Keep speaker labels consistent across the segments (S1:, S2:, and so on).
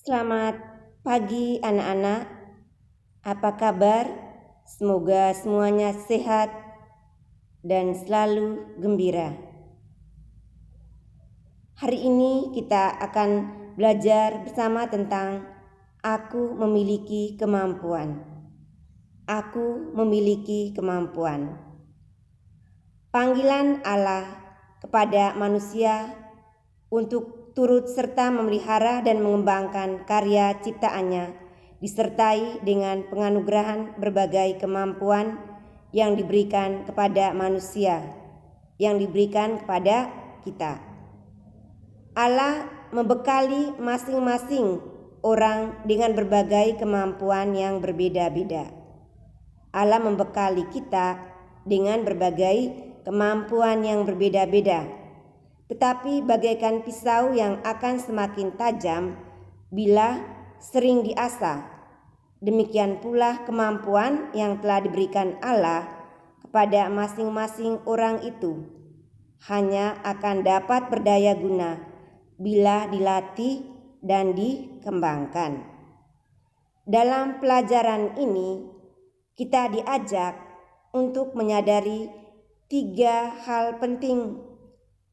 S1: Selamat pagi anak-anak, apa kabar? Semoga semuanya sehat dan selalu gembira. Hari ini kita akan belajar bersama tentang aku memiliki kemampuan. Aku memiliki kemampuan. Panggilan Allah kepada manusia untuk turut serta memelihara dan mengembangkan karya ciptaannya, disertai dengan penganugerahan berbagai kemampuan yang diberikan kepada manusia, yang diberikan kepada kita. Allah membekali masing-masing orang dengan berbagai kemampuan yang berbeda-beda. Allah membekali kita dengan berbagai kemampuan yang berbeda-beda. Tetapi bagaikan pisau yang akan semakin tajam bila sering diasah. Demikian pula kemampuan yang telah diberikan Allah kepada masing-masing orang itu hanya akan dapat berdaya guna bila dilatih dan dikembangkan. Dalam pelajaran ini kita diajak untuk menyadari 3 hal penting.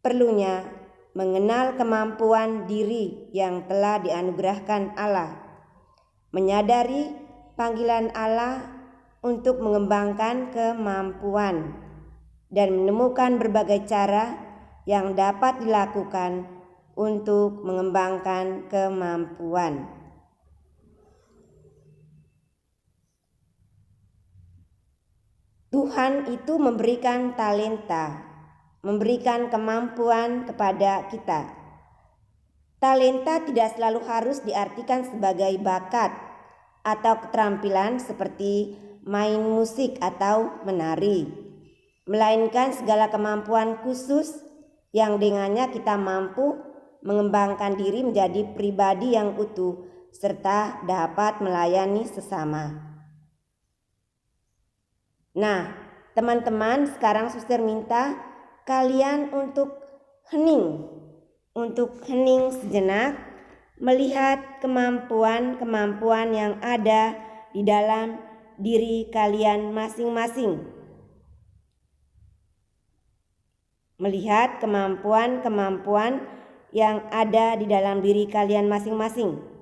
S1: Perlunya mengenal kemampuan diri yang telah dianugerahkan Allah, menyadari panggilan Allah untuk mengembangkan kemampuan, dan menemukan berbagai cara yang dapat dilakukan untuk mengembangkan kemampuan. Tuhan itu memberikan talenta, memberikan kemampuan kepada kita. Talenta tidak selalu harus diartikan sebagai bakat atau keterampilan seperti main musik atau menari, melainkan segala kemampuan khusus yang dengannya kita mampu mengembangkan diri menjadi pribadi yang utuh serta dapat melayani sesama. Nah, teman-teman, sekarang suster minta kalian untuk hening sejenak, melihat kemampuan-kemampuan yang ada di dalam diri kalian masing-masing. Melihat kemampuan-kemampuan yang ada di dalam diri kalian masing-masing.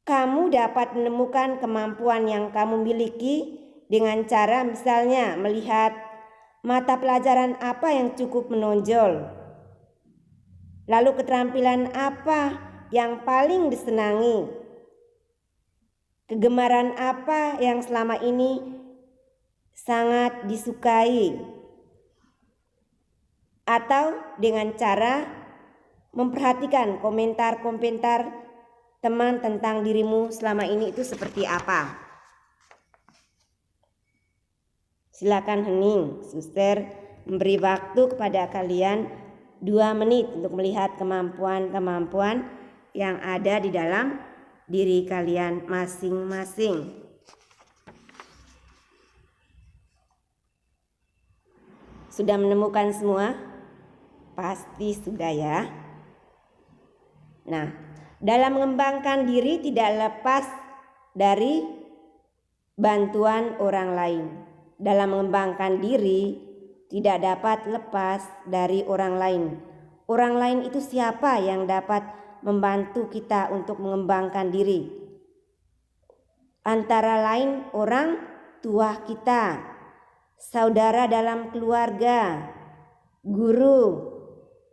S1: Kamu dapat menemukan kemampuan yang kamu miliki dengan cara misalnya melihat mata pelajaran apa yang cukup menonjol. Lalu keterampilan apa yang paling disenangi? Kegemaran apa yang selama ini sangat disukai? Atau dengan cara memperhatikan komentar-komentar teman tentang dirimu selama ini itu seperti apa? Silakan hening, suster memberi waktu kepada kalian 2 menit untuk melihat kemampuan-kemampuan yang ada di dalam diri kalian masing-masing. Sudah menemukan semua? Pasti sudah ya. Nah, dalam mengembangkan diri tidak lepas dari bantuan orang lain. Dalam mengembangkan diri tidak dapat lepas dari orang lain. Orang lain itu siapa yang dapat membantu kita untuk mengembangkan diri? Antara lain orang tua kita, saudara dalam keluarga, guru,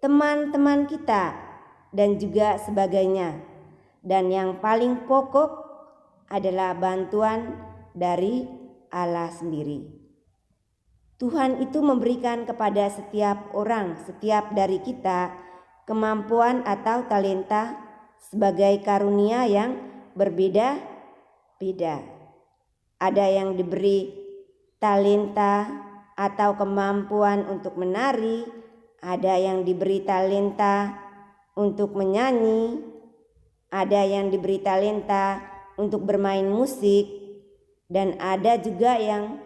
S1: teman-teman kita, dan juga sebagainya. Dan yang paling pokok adalah bantuan dari Allah sendiri. Tuhan itu memberikan kepada setiap orang, setiap dari kita, kemampuan atau talenta sebagai karunia yang berbeda-beda. Ada yang diberi talenta atau kemampuan untuk menari, ada yang diberi talenta untuk menyanyi, ada yang diberi talenta untuk bermain musik, dan ada juga yang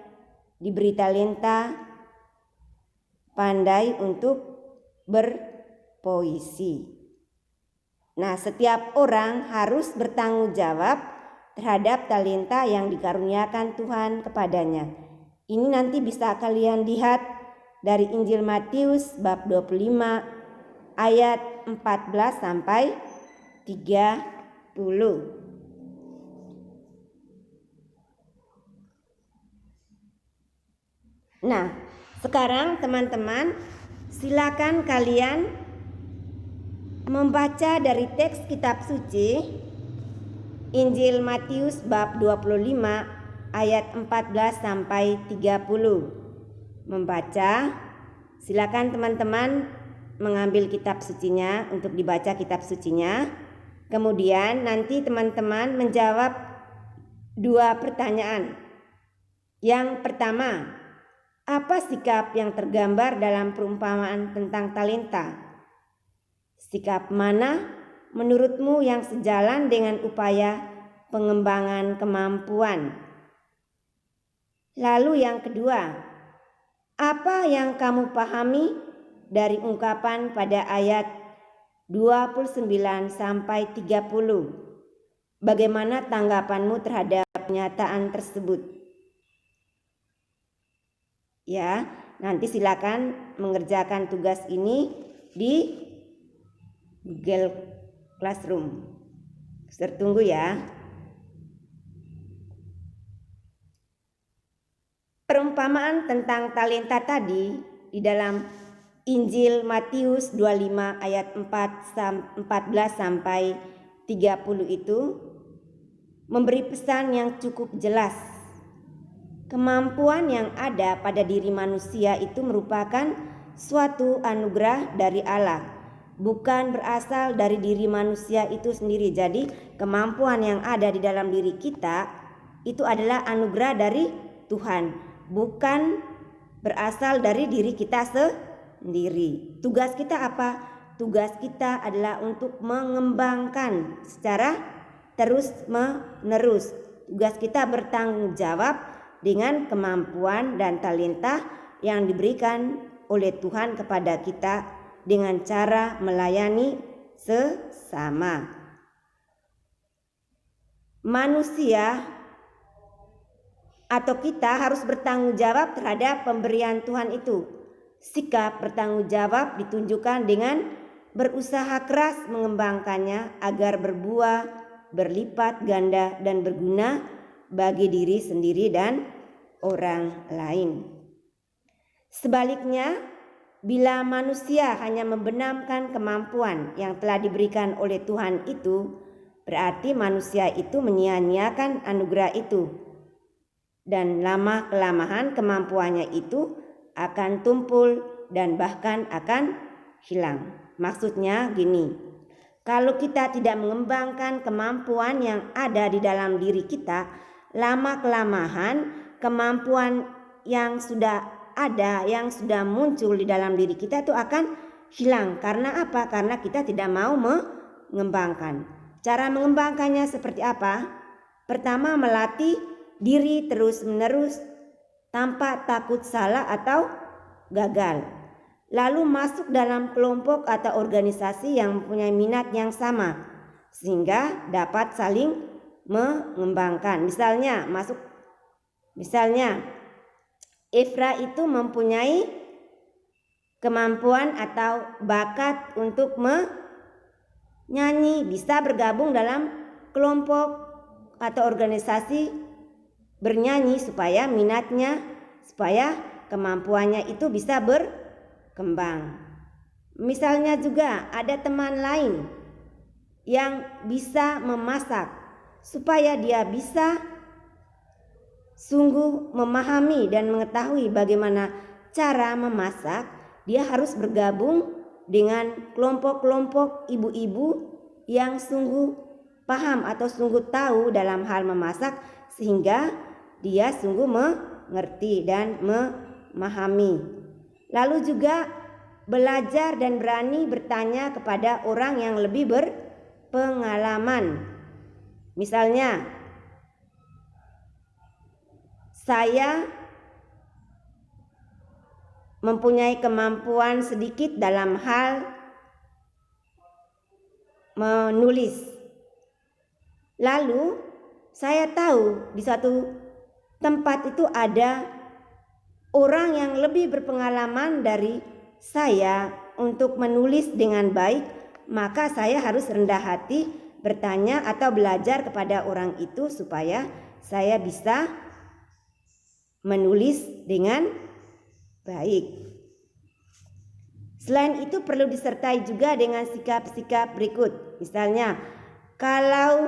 S1: diberi talenta pandai untuk berpuisi. Nah, setiap orang harus bertanggung jawab terhadap talenta yang dikaruniakan Tuhan kepadanya. Ini nanti bisa kalian lihat dari Injil Matius bab 25 ayat 14 sampai 30. Nah, sekarang teman-teman silakan kalian membaca dari teks kitab suci Injil Matius bab 25 ayat 14 sampai 30. Membaca, silakan teman-teman mengambil kitab sucinya untuk dibaca kitab sucinya. Kemudian nanti teman-teman menjawab 2 pertanyaan. Yang pertama, apa sikap yang tergambar dalam perumpamaan tentang talenta? Sikap mana menurutmu yang sejalan dengan upaya pengembangan kemampuan? Lalu yang kedua, apa yang kamu pahami dari ungkapan pada ayat 29 sampai 30? Bagaimana tanggapanmu terhadap pernyataan tersebut? Ya, nanti silakan mengerjakan tugas ini di Google Classroom. Tertunggu ya. Perumpamaan tentang talenta tadi di dalam Injil Matius 25 ayat 14 sampai 30 itu memberi pesan yang cukup jelas. Kemampuan yang ada pada diri manusia itu merupakan suatu anugerah dari Allah, bukan berasal dari diri manusia itu sendiri. Jadi kemampuan yang ada di dalam diri kita itu adalah anugerah dari Tuhan, bukan berasal dari diri kita sendiri. Tugas kita apa? Tugas kita adalah untuk mengembangkan secara terus-menerus. Tugas kita bertanggung jawab dengan kemampuan dan talenta yang diberikan oleh Tuhan kepada kita dengan cara melayani sesama. Manusia atau kita harus bertanggung jawab terhadap pemberian Tuhan itu. Sikap bertanggung jawab ditunjukkan dengan berusaha keras mengembangkannya agar berbuah, berlipat ganda dan berguna bagi diri sendiri dan orang lain. Sebaliknya, bila manusia hanya membenamkan kemampuan yang telah diberikan oleh Tuhan itu, berarti manusia itu menyia-nyiakan anugerah itu. Dan lama-kelamaan kemampuannya itu akan tumpul dan bahkan akan hilang. Maksudnya gini, kalau kita tidak mengembangkan kemampuan yang ada di dalam diri kita, lama-kelamaan kemampuan yang sudah ada, yang sudah muncul di dalam diri kita itu akan hilang. Karena apa? Karena kita tidak mau mengembangkan. Cara mengembangkannya seperti apa? Pertama, melatih diri terus-menerus tanpa takut salah atau gagal. Lalu masuk dalam kelompok atau organisasi yang mempunyai minat yang sama, sehingga dapat saling mengembangkan. Misalnya Efra itu mempunyai kemampuan atau bakat untuk menyanyi, bisa bergabung dalam kelompok atau organisasi bernyanyi supaya kemampuannya itu bisa berkembang. Misalnya juga ada teman lain yang bisa memasak, supaya dia bisa sungguh memahami dan mengetahui bagaimana cara memasak, dia harus bergabung dengan kelompok-kelompok ibu-ibu yang sungguh paham atau sungguh tahu dalam hal memasak, sehingga dia sungguh mengerti dan memahami. Lalu juga belajar dan berani bertanya kepada orang yang lebih berpengalaman. Misalnya, saya mempunyai kemampuan sedikit dalam hal menulis. Lalu saya tahu di suatu tempat itu ada orang yang lebih berpengalaman dari saya untuk menulis dengan baik, maka saya harus rendah hati bertanya atau belajar kepada orang itu supaya saya bisa menulis dengan baik. Selain itu perlu disertai juga dengan sikap-sikap berikut. Misalnya, kalau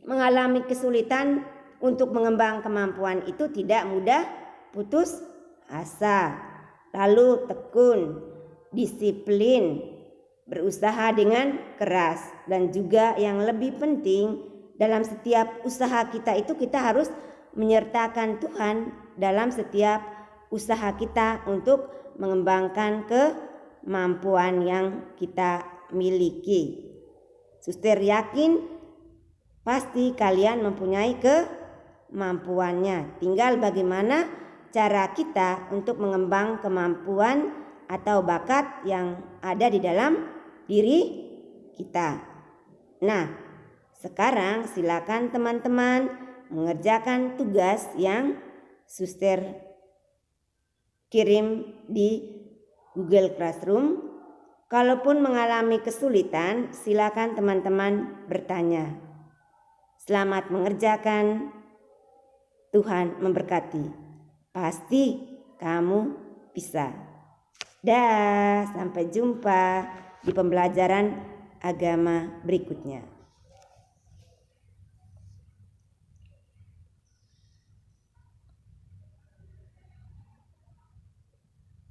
S1: mengalami kesulitan untuk mengembang kemampuan itu tidak mudah putus asa, lalu tekun, disiplin, berusaha dengan keras, dan juga yang lebih penting dalam setiap usaha kita itu kita harus menyertakan Tuhan dalam setiap usaha kita untuk mengembangkan kemampuan yang kita miliki. Suster yakin pasti kalian mempunyai kemampuannya. Tinggal bagaimana cara kita untuk mengembang kemampuan atau bakat yang ada di dalam diri kita. Nah, sekarang silakan teman-teman mengerjakan tugas yang suster kirim di Google Classroom. Kalaupun mengalami kesulitan, silakan teman-teman bertanya. Selamat mengerjakan. Tuhan memberkati. Pasti kamu bisa. Dah, sampai jumpa di pembelajaran agama berikutnya.